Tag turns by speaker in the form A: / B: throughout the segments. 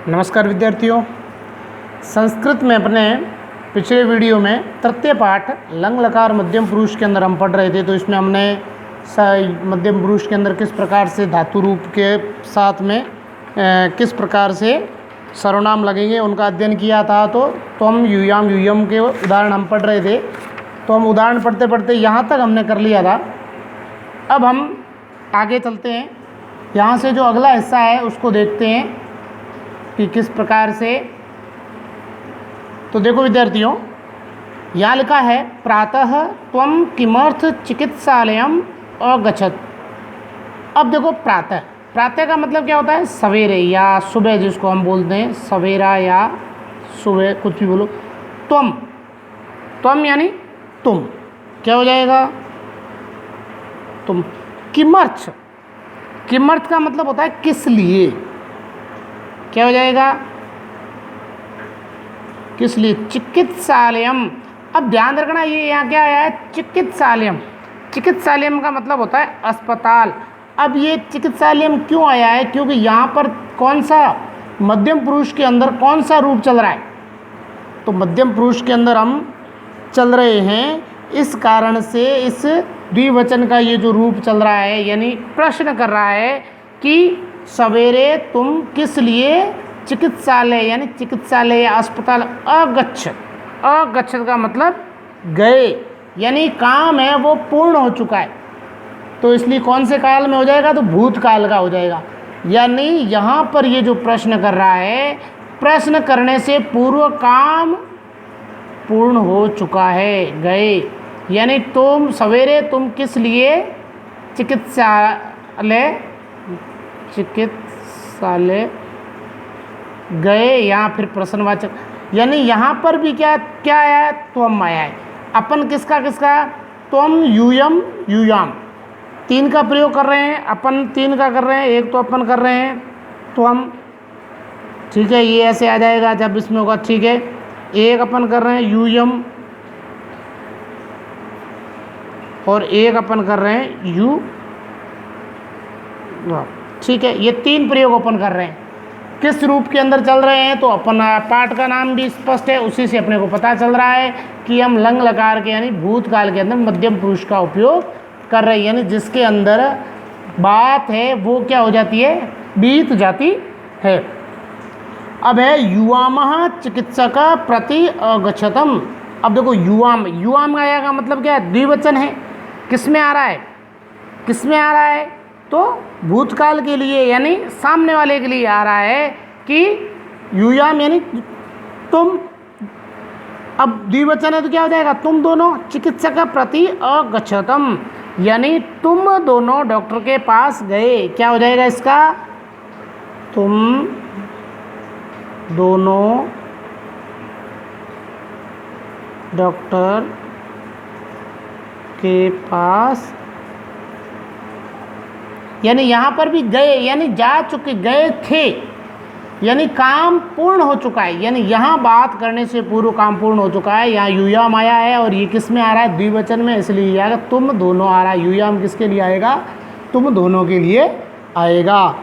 A: नमस्कार विद्यार्थियों, संस्कृत में अपने पिछले वीडियो में तृतीय पाठ लंग लकार मध्यम पुरुष के अंदर हम पढ़ रहे थे। तो इसमें हमने मध्यम पुरुष के अंदर किस प्रकार से धातु रूप के साथ में किस प्रकार से सर्वनाम लगेंगे उनका अध्ययन किया था। तो त्वम यूयाम यूयम के उदाहरण हम पढ़ रहे थे। तो हम उदाहरण पढ़ते पढ़ते यहाँ तक हमने कर लिया था। अब हम आगे चलते हैं, यहाँ से जो अगला हिस्सा है उसको देखते हैं कि किस प्रकार से। तो देखो विद्यार्थियों, यहाँ लिखा है प्रातः त्वं किमर्थ चिकित्सालयम अगच्छत। अब देखो प्रातः, प्रातः का मतलब क्या होता है? सवेरे या सुबह, जिसको हम बोलते हैं सवेरा या सुबह, कुछ भी बोलो। त्वम, त्वम यानी तुम, क्या हो जाएगा? तुम। किमर्थ, किमर्थ का मतलब होता है किस लिए, क्या हो जाएगा? किस लिए? चिकित्सालयम। अब ध्यान रखना, ये यहाँ क्या आया है? चिकित्सालयम। चिकित्सालयम का मतलब होता है अस्पताल। अब ये चिकित्सालयम क्यों आया है? क्योंकि यहाँ पर कौन सा मध्यम पुरुष के अंदर कौन सा रूप चल रहा है? तो मध्यम पुरुष के अंदर हम चल रहे हैं, इस कारण से इस द्विवचन का ये जो रूप चल रहा है, यानी प्रश्न कर रहा है कि सवेरे तुम किस लिए चिकित्सालय यानी चिकित्सालय या अस्पताल अगच्छत। अगच्छत का मतलब गए, यानी काम है वो पूर्ण हो चुका है। तो इसलिए कौन से काल में हो जाएगा? तो भूतकाल का हो जाएगा। यानी यहाँ पर ये जो प्रश्न कर रहा है, प्रश्न करने से पूर्व काम पूर्ण हो चुका है, गए। यानी तुम सवेरे तुम किस लिए चिकित्सालय गए, या फिर प्रश्नवाचक, यानी यहाँ पर भी क्या क्या आया है? त्वम आया है। अपन किसका किसका? त्वम यूयम यूयाम, तीन का प्रयोग कर रहे हैं अपन, तीन का कर रहे हैं, एक तो अपन कर रहे हैं त्वम, ठीक है, ये ऐसे आ जाएगा जब इसमें होगा, ठीक है। एक अपन कर रहे हैं यूयम और एक अपन कर रहे हैं यू, ठीक है। ये तीन प्रयोग अपन कर रहे हैं, किस रूप के अंदर चल रहे हैं? तो अपन पाठ का नाम भी स्पष्ट है, उसी से अपने को पता चल रहा है कि हम लंग लकार के यानी भूतकाल के अंदर मध्यम पुरुष का उपयोग कर रहे हैं, यानी जिसके अंदर बात है वो क्या हो जाती है? बीत जाती है। अब है युवामः चिकित्सक प्रति अगच्छतम। अब देखो युवाम, युवाम आया का मतलब क्या है? द्विवचन है। किस में आ रहा है? किस में आ रहा है? तो भूतकाल के लिए, यानी सामने वाले के लिए आ रहा है कि युयाम यानी तुम। अब द्विवचन है तो क्या हो जाएगा? तुम दोनों चिकित्सक प्रति अगच्छतम, यानी तुम दोनों डॉक्टर के पास गए, क्या हो जाएगा इसका? तुम दोनों डॉक्टर के पास, यानी यहाँ पर भी गए, यानी जा चुके, गए थे, यानी काम पूर्ण हो चुका है। यानी यहाँ बात करने से पूर्व काम पूर्ण हो चुका है। यहाँ यूयाम आया है और ये किस में आ रहा है? द्विवचन में, इसलिए आएगा तुम दोनों आ रहा है। यूयाम किसके लिए आएगा? तुम दोनों के लिए आएगा।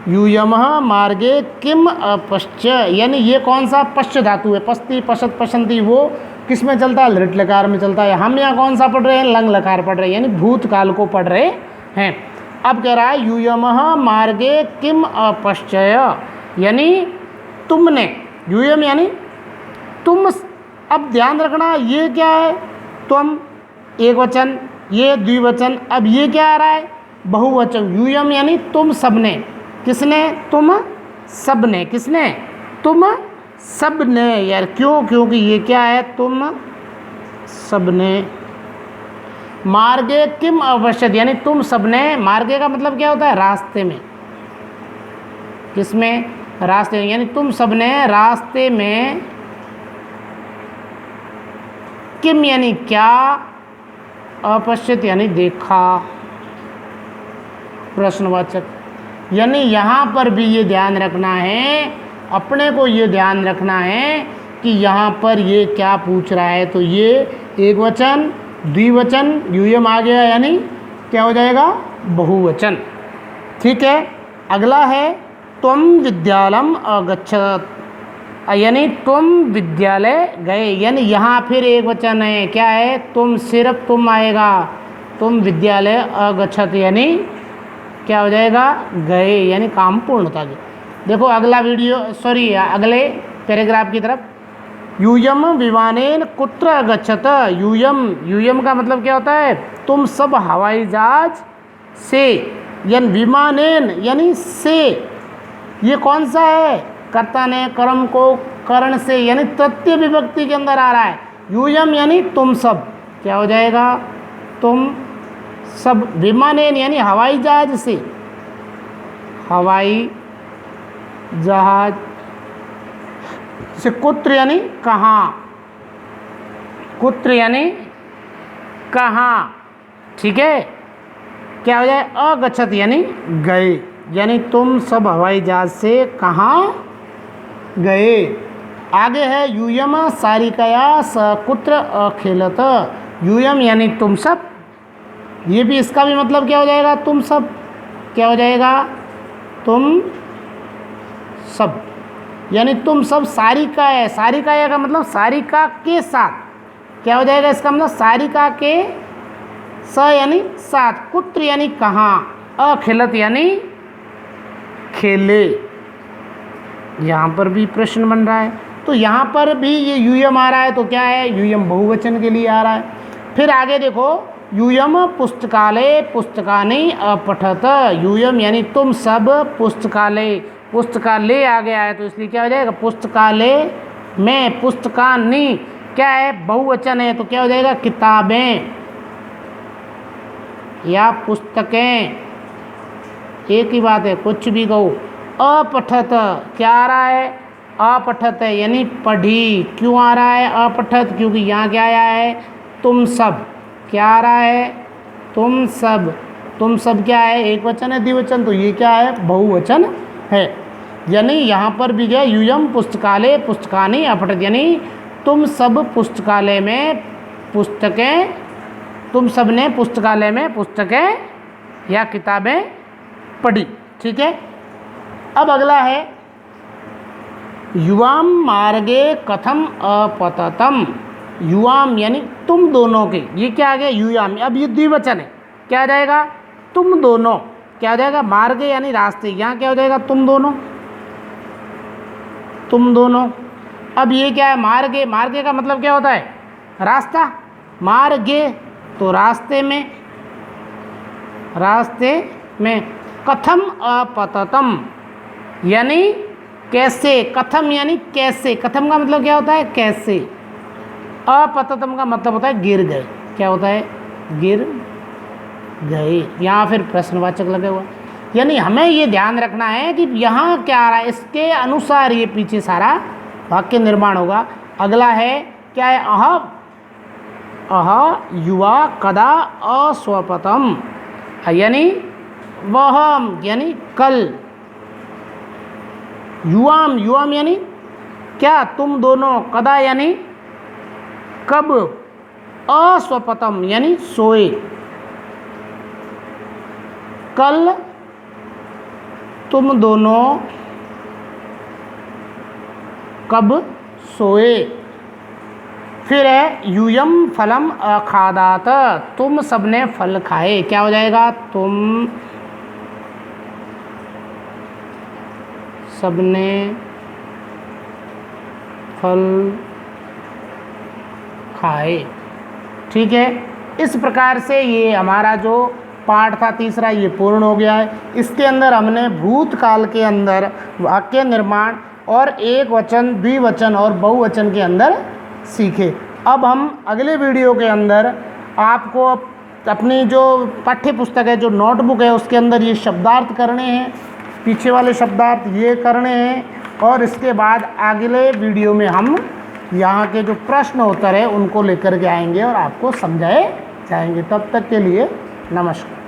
A: यूयमः मार्गे किम अपश्च, यानी ये कौन सा पश्च धातु है? पस्ती पशत पशंती, वो किस में चलता है? लृट लकार में चलता है। हम यहाँ कौन सा पढ़ रहे हैं? लंग लकार पढ़ रहे हैं, यानी भूतकाल को पढ़ रहे हैं। अब कह रहा है यूयमः मार्गे किम अपश्चय, यानी तुमने, यूयम यानी तुम। अब ध्यान रखना, ये क्या है? तुम एक वचन, ये द्विवचन। अब ये क्या आ रहा है? बहुवचन। यूयम यानी तुम सबने, किसने? तुम सबने, किसने? तुम सबने। यार क्यों? क्योंकि ये क्या है? तुम सबने। मार्गे किम अवश्यत, यानी तुम सबने, मार्गे का मतलब क्या होता है? रास्ते में, किसमें? रास्ते में, यानी तुम सबने रास्ते में, किम यानी क्या, अपश्यत यानी देखा, प्रश्नवाचक। यानी यहाँ पर भी ये ध्यान रखना है, अपने को ये ध्यान रखना है कि यहाँ पर ये क्या पूछ रहा है। तो ये एक वचन, द्विवचन, यूयम आ गया, यानी क्या हो जाएगा? बहुवचन, ठीक है। अगला है तुम विद्यालयम अगच्छत, यानी तुम विद्यालय गए, यानी यहाँ फिर एक वचन है, क्या है, तुम, सिर्फ तुम आएगा, तुम विद्यालय अगच्छत, यानी क्या हो जाएगा, गए, यानी काम पूर्ण होता गया। देखो अगला अगले पैराग्राफ की तरफ, यूयम विमानेन कुत्र अगच्छत। यूयम का मतलब क्या होता है, तुम सब हवाई जहाज से, यानी विमानेन यानी से, ये कौन सा है, कर्ता ने कर्म को करण से, यानी तृतीय विभक्ति के अंदर आ रहा है। यूयम यानी तुम सब, क्या हो जाएगा, तुम सब, विमानेन यानी हवाई जहाज से, हवाई जहाज से, कुत्र यानी कहाँ, कुत्र यानी कहाँ, ठीक है, क्या हो जाए, अगच्छत यानी गए, यानी तुम सब हवाई जहाज से कहाँ गए। आगे है यूयम सारिकया सकुत्र अखेलत। यूयम यानी तुम सब, ये भी, इसका भी मतलब क्या हो जाएगा, तुम सब, क्या हो जाएगा, तुम सब, यानी तुम सब सारिका है, सारिकाया का मतलब सारिका के साथ, क्या हो जाएगा, इसका मतलब सारिका के स यानी साथ, कुत्र यानी कहाँ, अखेलत यानी खेले। यहाँ पर भी प्रश्न बन रहा है, तो यहाँ पर भी ये यूयम आ रहा है, तो क्या है, यूयम बहुवचन के लिए आ रहा है। फिर आगे देखो, यूयम पुस्तकालय पुस्तकानि अपठत। यूयम यानी तुम सब पुस्तकालय, पुस्तकालय आ गया है तो इसलिए क्या हो जाएगा, पुस्तकालय में, पुस्तकानि क्या है, बहुवचन है तो क्या हो जाएगा, किताबें या पुस्तकें, एक ही बात है, कुछ भी कहो। अपठत क्या आ रहा है, अपठत है यानी पढ़ी। क्यों आ रहा है अपठत, क्योंकि यहाँ क्या आया है, तुम सब, क्या आ रहा है, तुम सब, तुम सब क्या है, एक वचन है, द्विवचन, तो ये क्या है, बहुवचन है। यानी यहाँ पर भी क्या, यूयम पुस्तकालय पुस्तकानि अपठत, यानी तुम सब पुस्तकालय में पुस्तकें, तुम सब ने पुस्तकालय में पुस्तकें या किताबें पढ़ी, ठीक है। अब अगला है, युवाम मार्गे कथम अपततम। युवाम यानी तुम दोनों के, ये क्या आ गया, युयाम, अब ये द्विवचन है, क्या आ जाएगा, तुम दोनों, क्या हो जाएगा, मार्गे यानी रास्ते, यहाँ क्या हो जाएगा, तुम दोनों, तुम दोनों। अब ये क्या है, मार्गे, मार्गे का मतलब क्या होता है, रास्ता, मार्गे तो रास्ते में, रास्ते में। कथम अपततम यानी कैसे, कथम यानी कैसे, कथम का मतलब क्या होता है, कैसे। अपततम का मतलब होता है गिर गए, क्या होता है, गिर गए। यहाँ फिर प्रश्नवाचक लगे हुआ, यानी हमें ये ध्यान रखना है कि यहाँ क्या आ रहा है, इसके अनुसार ये पीछे सारा वाक्य निर्माण होगा। अगला है क्या है, अह युवा कदा अस्वपतम, यानी वह, यानी कल। युवाम, युवाम यानी क्या, तुम दोनों, कदा यानी कब, अस्वपतम यानी सोए, कल तुम दोनों कब सोए। फिर है यूयम फलम अखादात, तुम सबने फल खाए, क्या हो जाएगा, तुम सबने फल खाए, ठीक है। इस प्रकार से ये हमारा जो पाठ था तीसरा, ये पूर्ण हो गया है। इसके अंदर हमने भूतकाल के अंदर वाक्य निर्माण और एक वचन, द्विवचन और बहुवचन के अंदर सीखे। अब हम अगले वीडियो के अंदर आपको अपनी जो पाठ्य पुस्तक है, जो नोटबुक है, उसके अंदर ये शब्दार्थ करने हैं, पीछे वाले शब्दार्थ ये करने हैं, और इसके बाद अगले वीडियो में हम यहाँ के जो प्रश्न उत्तर है उनको लेकर के आएंगे और आपको समझाए जाएंगे। तब तक के लिए नमस्कार।